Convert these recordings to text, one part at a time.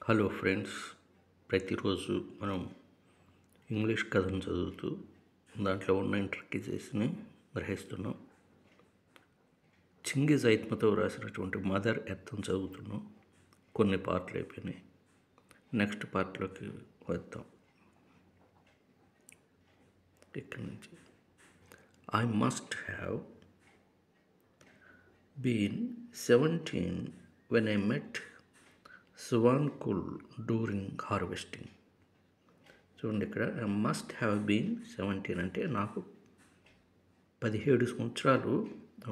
Hello friends, ప్రతిరోజు మనం English కథను చదువుతూ దాంట్లో ఉన్న ఇంట్రికేసెస్ని గ్రహిస్తున్నాం. చింగిజ్ ఐత్మతో రాసినటువంటి మదర్ ఎర్త్ని చదువుతున్నాం. కొన్ని పార్ట్లు అయిపోయినాయి. నెక్స్ట్ పార్ట్లోకి వద్దాం. ఇక్కడి నుంచి I must have been 17 when I met Swankul during harvesting. చూడండి, ఇక్కడ మస్ట్ హ్యావ్ బీన్ 17 అంటే నాకు 17 సంవత్సరాలు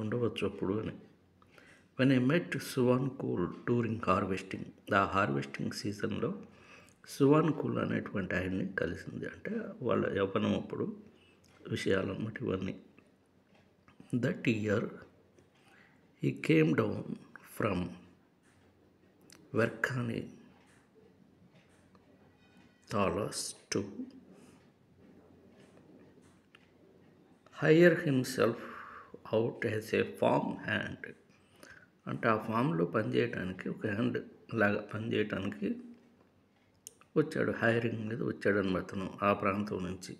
ఉండవచ్చు అప్పుడు అని. When I met Suvankul during harvesting, ఆ హార్వెస్టింగ్ సీజన్లో సువాన్కూల్ అనేటువంటి ఆయన్ని కలిసింది. అంటే వాళ్ళ యవ్వనం అప్పుడు విషయాలు అన్నమాట ఇవన్నీ. That year he came down from Verkhni Talas to hire himself out as a farm hand. అంటే ఆ ఫామ్లో పనిచేయడానికి ఒక హ్యాండ్ లాగా పనిచేయటానికి వచ్చాడు, హైరింగ్ మీద వచ్చాడు అన్నమాట అతను ఆ ప్రాంతం నుంచి.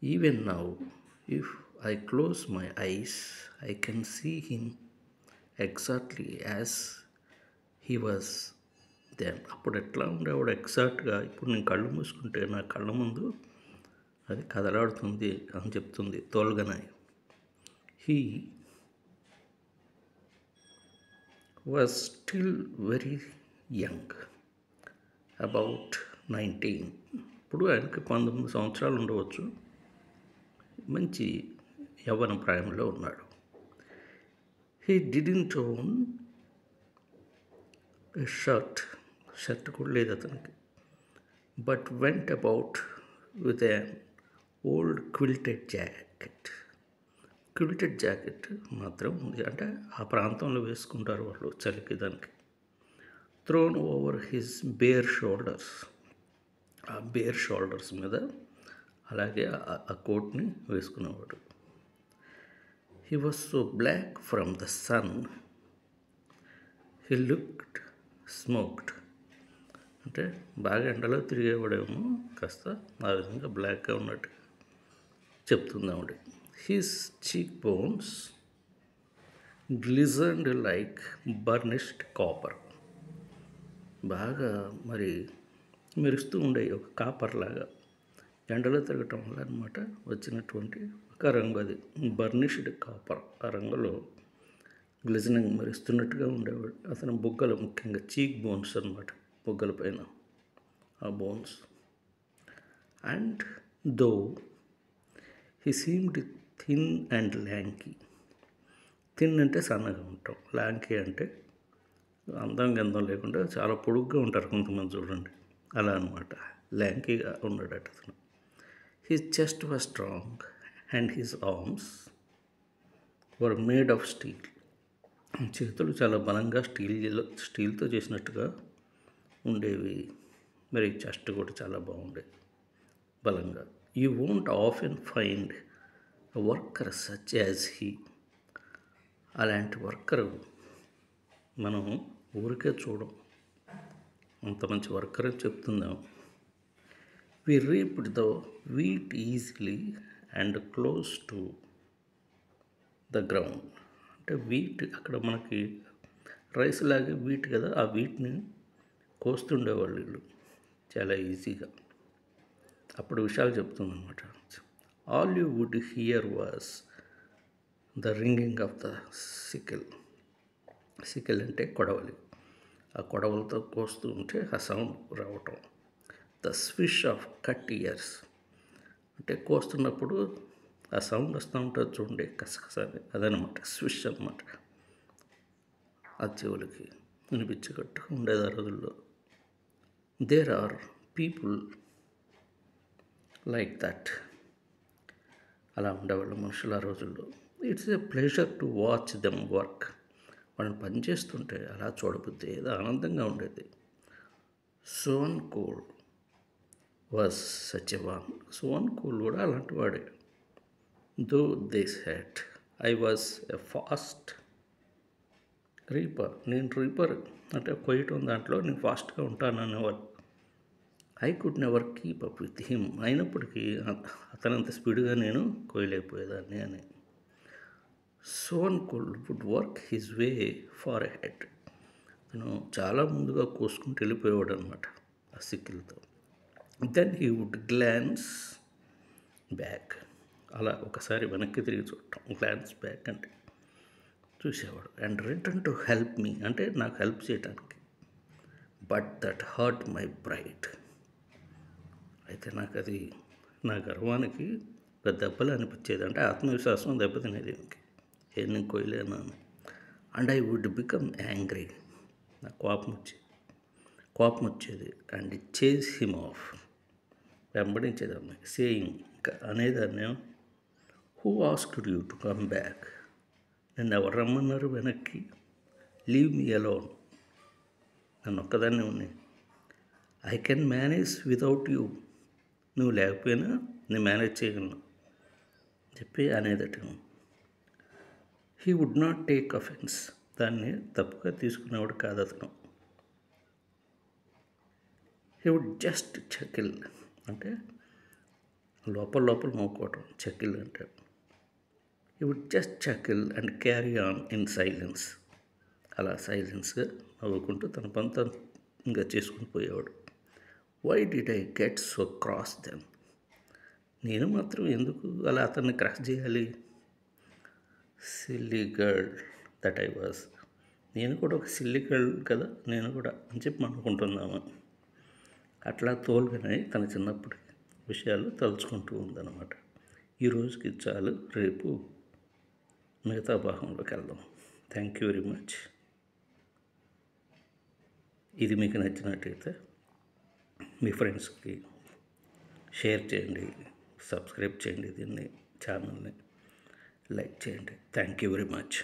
Even now if I close my eyes I can see him exactly as he was then. అప్పుడు ఎట్లా ఉండేవాడు ఎగ్జాక్ట్గా ఇప్పుడు నేను కళ్ళు మూసుకుంటే నా కళ్ళ ముందు అది కదలాడుతుంది అని చెప్తుంది Tolgonai. He was still very young, about 19. ఇప్పుడు ఆయనకి 19 సంవత్సరాలు ఉండవచ్చు. మంచి యవ్వన ప్రాయంలో ఉన్నాడు. He didn't own a shirt కూడా లేదు అతనికి. But went about with an old quilted jacket మాత్రం ఉంది. అంటే ఆ ప్రాంతంలో వేసుకుంటారు వాళ్ళు చలికి దానికి. Thrown over his bare shoulders, ఆ బేర్ షోల్డర్స్ మీద అలాగే ఆ కోట్ని వేసుకునేవాడు. He was so black from the sun he looked smoked. అంటే బాగా ఎండలో తిరిగేవాడేమో, కాస్త ఆ విధంగా బ్లాక్గా ఉన్నట్టు చెప్తుంది ఆవిడ. His cheekbones glistened like burnished copper. బాగా మరి మెరుస్తూ ఉండేవి, ఒక కాపర్ లాగా. ఎండలో తిరగటం వల్ల అనమాట వచ్చినటువంటి ఒక రంగు, అది బర్నిష్డ్ కాపర్. ఆ రంగులో గ్లిజనింగ్ మెరుస్తున్నట్టుగా ఉండేవాడు. అతని బుగ్గలు, ముఖ్యంగా చీక్ బోన్స్ అనమాట, బుగ్గల పైన ఆ bones. And though he seemed thin and lanky. Thin అంటే సన్నగా ఉంటాం, ల్యాంకీ అంటే అందం గంధం లేకుండా చాలా పొడుగ్గా ఉంటారు కొంతమంది, చూడండి అలా అనమాట. ల్యాంకీగా ఉన్నాడట అతను. His chest was strong and his arms were made of steel. చేతులు చాలా బలంగా స్టీల్తో చేసినట్టుగా ఉండేవి. మరి చెస్ట్ కూడా చాలా బాగుండేది, బలంగా. You won't often find worker such as he. అలాంటి వర్కరు మనం ఊరికే చూడం, అంత మంచి వర్కర్ అని చెప్తుందాం. We reaped the wheat easily and close to the ground. అంటే వీట్ అక్కడ మనకి రైస్ లాగే వీట్ కదా, ఆ వీట్ని కోస్తుండేవాళ్ళు వీళ్ళు చాలా ఈజీగా. అప్పుడు విషయాలు చెప్తుందన్నమాట. All you would hear was the ringing of the sickle. Sickle అంటే కొడవలి, ఆ కొడవలతో కోస్తూ ఉంటే ఆ సౌండ్ రావటం. The swish of cut ears, అంటే కోస్తున్నప్పుడు ఆ సౌండ్ వస్తూ ఉంటుంది చూడండి, కసకసారి, అదనమాట స్విష్ అనమాట. ఆ చెవులకి వినిపించగట్టు ఉండేది ఆ రోజుల్లో. There are people like that. అలా ఉండేవాళ్ళు మనుషులు ఆ రోజుల్లో. It's a pleasure to watch them work. వాళ్ళని పనిచేస్తుంటే అలా చూడబుద్ది, ఏదో ఆనందంగా ఉండేది. సువాన్కూల్ వాజ్ సచ్ ఎ వన్. సువాన్కూల్ కూడా అలాంటి వాడే. Though they said I was a fast నేను రీపర్ అంటే కొయ్యటం దాంట్లో నేను ఫాస్ట్గా ఉంటాను అనేవారు. I could never keep up with him. అయినప్పటికీ అతనంత స్పీడ్గా నేను కొయ్యలేకపోయేదాన్ని అని. Soon would work his way far head. తను చాలా ముందుగా కోసుకుంటూ వెళ్ళిపోయేవాడు అనమాట ఆ సిక్కిల్తో. Then he would glance back. అలా ఒకసారి వెనక్కి తిరిగి చూడటం, గ్లాన్స్ బ్యాక్ అంటే చూసేవాడు. And return to help me అంటే నాకు హెల్ప్ చేయడానికి. But that hurt my pride. అయితే నాకు అది నా గర్వానికి పెద్ద దెబ్బలు అనిపించేది. అంటే ఆత్మవిశ్వాసం దెబ్బతినేది ఇంక నేను కొయ్యలేను. And I would become angry. నాకు కోపం వచ్చేది. అండ్ చేజ్ హిమ్ ఆఫ్, వెంబడించేదాన్ని. సేయింగ్, ఇంకా అనేదాన్ని, who asked you to come back. నన్ను ఎవరు రమ్మన్నారు వెనక్కి? Leave me alone. నన్ను ఒక్కదాన్ని ఉన్నాయి. I can manage without you. నువ్వు లేకపోయినా నేను మేనేజ్ చేయగలను చెప్పి అనేదట. He would not take offence. దాన్ని తప్పుగా తీసుకునేవాడు కాదు అతను. హీ వుడ్ జస్ట్ చకిల్ అంటే లోపల నవ్వుకోవటం, చకిల్ అంటే. He would just chuckle and carry on in silence. అలా సైలెన్స్గా నవ్వుకుంటూ తన పంత ఇంకా చేసుకుని పోయేవాడు. Why did I get so cross then. నేను మాత్రం ఎందుకు అలా అతన్ని క్రాస్ చేయాలి? Silly girl that I was. నేను కూడా ఒక సిల్లీ గర్ల్ కదా నేను కూడా అని చెప్పి అనుకుంటున్నాము. అట్లా తోలుగానే తన చిన్నప్పటి విషయాలు తలుచుకుంటూ ఉందన్నమాట. ఈ రోజుకి చాలు, రేపు మిగతా భాగంలోకి వెళ్దాం. Thank you very much. ఇది మీకు నచ్చినట్టయితే మీ ఫ్రెండ్స్కి షేర్ చేయండి, సబ్స్క్రైబ్ చేయండి, దీన్ని ఛానల్ని లైక్ చేయండి. Thank you very much.